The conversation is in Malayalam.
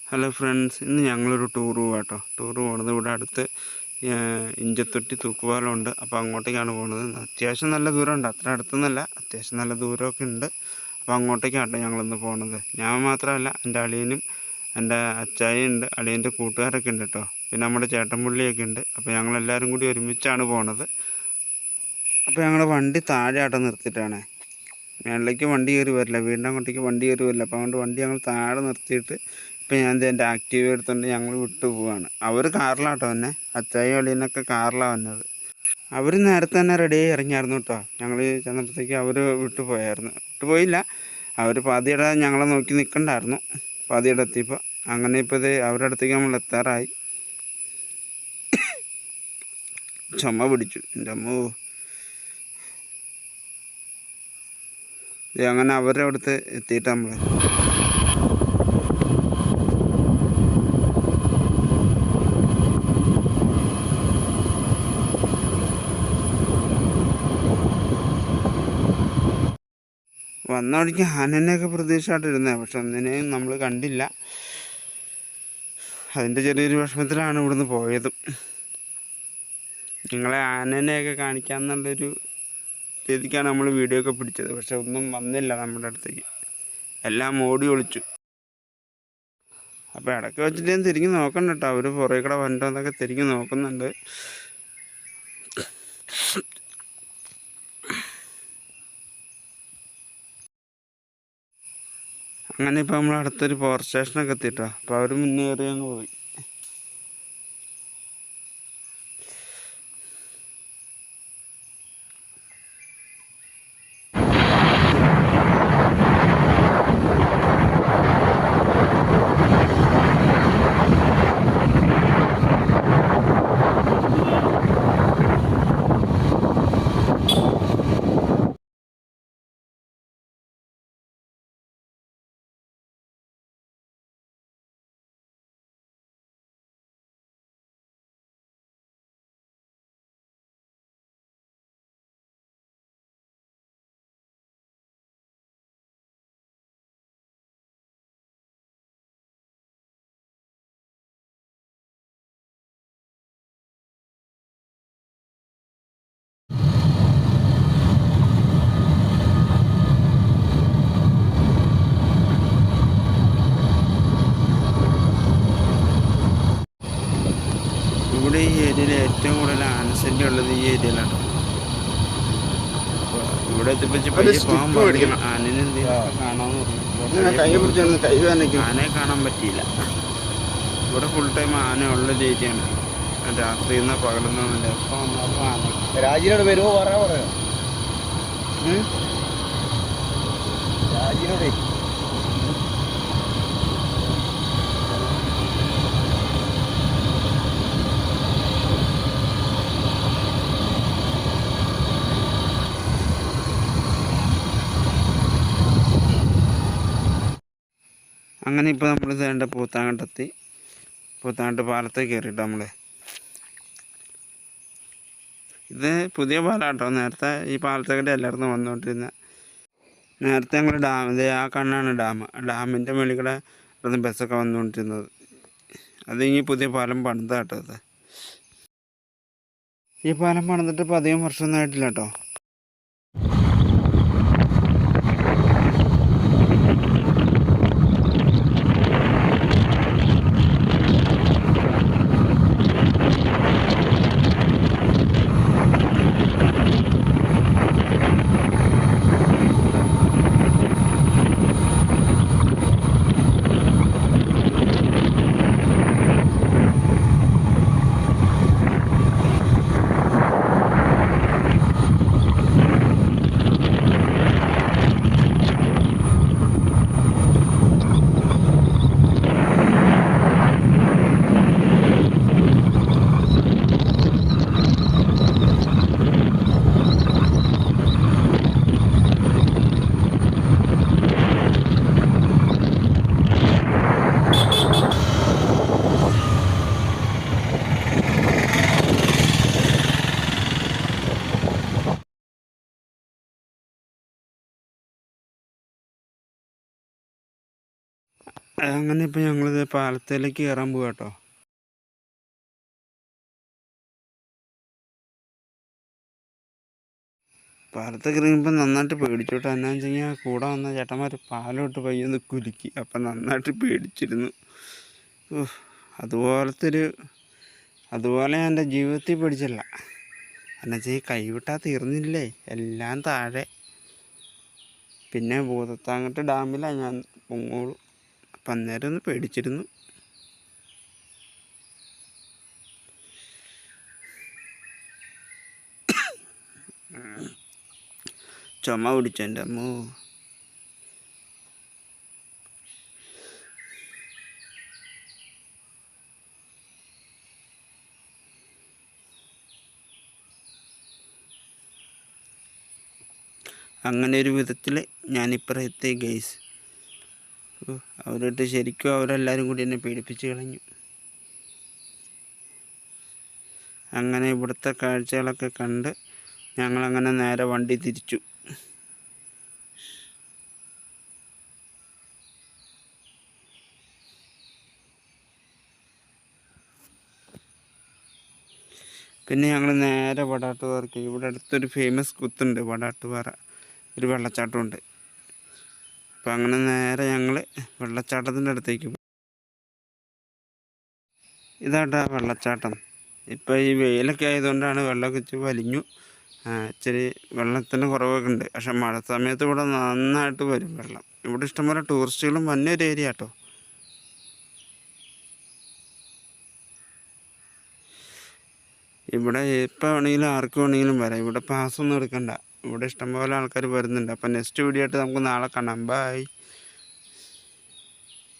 ഹലോ ഫ്രണ്ട്സ്, ഇന്ന് ഞങ്ങളൊരു ടൂർ പോകാട്ടോ. ടൂർ പോകുന്നത് ഇവിടെ അടുത്ത് ഇഞ്ചത്തൊട്ടി തൂക്കുപാലമുണ്ട്. അപ്പോൾ അങ്ങോട്ടേക്കാണ് പോകുന്നത്. അത്യാവശ്യം നല്ല ദൂരമുണ്ട്, അത്ര അടുത്തൊന്നുമല്ല, അത്യാവശ്യം നല്ല ദൂരമൊക്കെ ഉണ്ട്. അപ്പോൾ അങ്ങോട്ടേക്കാട്ടോ ഞങ്ങളിന്ന് പോകുന്നത്. ഞാൻ മാത്രമല്ല, എൻ്റെ അളിയനും എൻ്റെ അച്ചായും ഉണ്ട്, അളിയൻ്റെ കൂട്ടുകാരൊക്കെ ഉണ്ട് കേട്ടോ. പിന്നെ നമ്മുടെ ചേട്ടൻപുള്ളിയൊക്കെ ഉണ്ട്. അപ്പോൾ ഞങ്ങളെല്ലാവരും കൂടി ഒരുമിച്ചാണ് പോകുന്നത്. അപ്പോൾ ഞങ്ങൾ വണ്ടി താഴെ ആട്ടം നിർത്തിയിട്ടാണ്. മേളിലേക്ക് വണ്ടി കയറി വരില്ല, വീടിൻ്റെ അങ്ങോട്ടേക്ക് വണ്ടി കയറി വരില്ല. അപ്പോൾ അതുകൊണ്ട് വണ്ടി ഞങ്ങൾ താഴെ നിർത്തിയിട്ട് ഇപ്പം ഞാൻ എൻ്റെ ആക്റ്റീവ് എടുത്തുകൊണ്ട് ഞങ്ങൾ വിട്ടു പോവാണ്. അവർ കാറിലാട്ടോ തന്നെ, അച്ചായി അളിയനൊക്കെ കാറിലാണ് വന്നത്. അവർ നേരത്തെ തന്നെ റെഡിയായി ഇറങ്ങിയായിരുന്നു കേട്ടോ. ഞങ്ങൾ ചെന്നപ്പോഴത്തേക്ക് അവർ വിട്ടുപോയില്ല. അവർ പാതിയുടെ ഞങ്ങളെ നോക്കി നിൽക്കണ്ടായിരുന്നു. പാതിയുടെ എത്തിയപ്പോൾ അങ്ങനെ ഇപ്പോൾ ഇത് അവരുടെ അടുത്തേക്ക് നമ്മൾ എത്താറായി. ചുമ പിടിച്ചു എൻ്റെ അമ്മോ. അങ്ങനെ അവരുടെ അടുത്ത് എത്തിയിട്ട് നമ്മൾ വന്ന വഴിക്ക് ആനനെയൊക്കെ പ്രതീക്ഷയായിട്ടിരുന്നത്, പക്ഷെ ഒന്നിനെയും നമ്മൾ കണ്ടില്ല. അതിൻ്റെ ചെറിയൊരു വിഷമത്തിലാണ് ഇവിടുന്ന് പോയതും. നിങ്ങളെ ആനനെയൊക്കെ കാണിക്കാമെന്നുള്ളൊരു രീതിക്കാണ് നമ്മൾ വീഡിയോ ഒക്കെ പിടിച്ചത്, പക്ഷെ ഒന്നും വന്നില്ല നമ്മുടെ അടുത്തേക്ക്, എല്ലാം ഓടി ഒളിച്ചു. അപ്പോൾ ഇടയ്ക്ക് വെച്ചിട്ട് ഞാൻ തിരിഞ്ഞ് നോക്കണ്ട കേട്ടോ, അവർ പുറകെ കൂടെ വന്നിട്ടൊന്നൊക്കെ തിരിഞ്ഞ് നോക്കുന്നുണ്ട്. അങ്ങനെ ഇപ്പോൾ നമ്മൾ അടുത്തൊരു പവർ സ്റ്റേഷനൊക്കെ എത്തിയിട്ടോ. അപ്പോൾ അവർ മുന്നേറി അങ്ങ് പോയി. ഇവിടെ ഈ ഏരിയയിൽ ഏറ്റവും കൂടുതൽ ആനശല്യം ഉള്ളത് ഈ ഏരിയയിലാണ്. അപ്പോൾ ഇവിടെ എത്തിപ്പിച്ച് ആനനെ കാണാമെന്ന് പറഞ്ഞു. ആനയെ കാണാൻ പറ്റിയില്ല. ഇവിടെ ഫുൾ ടൈം ആന ഉള്ള ഏരിയയാണ്. രാത്രി നിന്ന് പകലൊന്നുമില്ല. എപ്പോൾ വന്നാലും ആന. രാജിനോട് വരുമോ പറയാ രാജിനോട്. അങ്ങനെ ഇപ്പോൾ നമ്മൾ വേണ്ട പൂത്താങ്കണ്ടെത്തി. പൂത്താങ്കട്ട് പാലത്തേക്ക് കയറിയിട്ട് നമ്മൾ, ഇത് പുതിയ പാലാട്ടോ. നേരത്തെ ഈ പാലത്തേക്കിടെ എല്ലായിടത്തും വന്നുകൊണ്ടിരുന്ന. നേരത്തെ ഞങ്ങൾ ഡാം, ഇത് ആ കണ്ണാണ് ഡാം. ഡാമിൻ്റെ മുകളിൽ കൂടെ ഇവിടുന്ന് ബസ്സൊക്കെ വന്നുകൊണ്ടിരുന്നത്. അത് ഈ പുതിയ പാലം പണിതാട്ടോ. അത് ഈ പാലം പണിതിട്ട് ഇപ്പോൾ അധികം വർഷമൊന്നും ആയിട്ടില്ല കേട്ടോ. അങ്ങനെ ഇപ്പോൾ ഞങ്ങളിത് പാലത്തിലേക്ക് കയറാൻ പോവാ കേട്ടോ. പാലത്ത് കയറിയപ്പോൾ നന്നായിട്ട് പേടിച്ചു കേട്ടോ. എന്നാന്ന് വെച്ച് കഴിഞ്ഞാൽ കൂടെ വന്ന ചേട്ടന്മാർ പാലോട്ട് പയ്യൊന്ന് കുലുക്കി. അപ്പം നന്നായിട്ട് പേടിച്ചിരുന്നു. അതുപോലെ ഞാൻ എൻ്റെ ജീവിതത്തിൽ പേടിച്ചില്ല. എന്നുവെച്ചാൽ കൈവിട്ടാൽ തീർന്നില്ലേ, എല്ലാം താഴെ. പിന്നെ ഭൂതത്താങ്കട്ട് ഡാമിലാണ് ഞാൻ പൊങ്ങോളൂ. അപ്പം അന്നേരം ഒന്ന് പേടിച്ചിരുന്നു. ചുമ പിടിച്ചു എൻ്റെ അമ്മോ. അങ്ങനെ ഒരു വിധത്തിൽ ഞാനിപ്പുറം എത്തി ഗൈസ്. അവരിട്ട് ശരിക്കും അവരെല്ലാവരും കൂടി എന്നെ പേടിപ്പിച്ച് കളഞ്ഞു. അങ്ങനെ ഇവിടുത്തെ കാഴ്ചകളൊക്കെ കണ്ട് ഞങ്ങളങ്ങനെ നേരെ വണ്ടി തിരിച്ചു. പിന്നെ ഞങ്ങൾ നേരെ വടാട്ടുപാറയ്ക്ക്. ഇവിടെ അടുത്തൊരു ഫേമസ് കുത്തുണ്ട്, വടാട്ടുപാറ ഒരു വെള്ളച്ചാട്ടമുണ്ട്. അപ്പം അങ്ങനെ നേരെ ഞങ്ങൾ വെള്ളച്ചാട്ടത്തിൻ്റെ അടുത്തേക്ക് പോയി. ഇതാട്ടാ വെള്ളച്ചാട്ടം. ഇപ്പം ഈ വെയിലൊക്കെ ആയതുകൊണ്ടാണ് വെള്ളമൊക്കെ ഇച്ചിരി വലിഞ്ഞു. ഇച്ചിരി വെള്ളത്തിന് കുറവൊക്കെ ഉണ്ട്. പക്ഷെ മഴ സമയത്ത് ഇവിടെ നന്നായിട്ട് വരും വെള്ളം. ഇവിടെ ഇഷ്ടംപോലെ ടൂറിസ്റ്റുകളും വന്നൊരു ഏരിയ കേട്ടോ. ഇവിടെ എപ്പോൾ വേണമെങ്കിലും ആർക്ക് വേണമെങ്കിലും വരാം. ഇവിടെ പാസ്സൊന്നും എടുക്കണ്ട. ഇവിടെ ഇഷ്ടംപോലെ ആൾക്കാർ വരുന്നുണ്ട്. അപ്പം നെക്സ്റ്റ് വീഡിയോ ആയിട്ട് നമുക്ക് നാളെ കാണാം. ബൈ.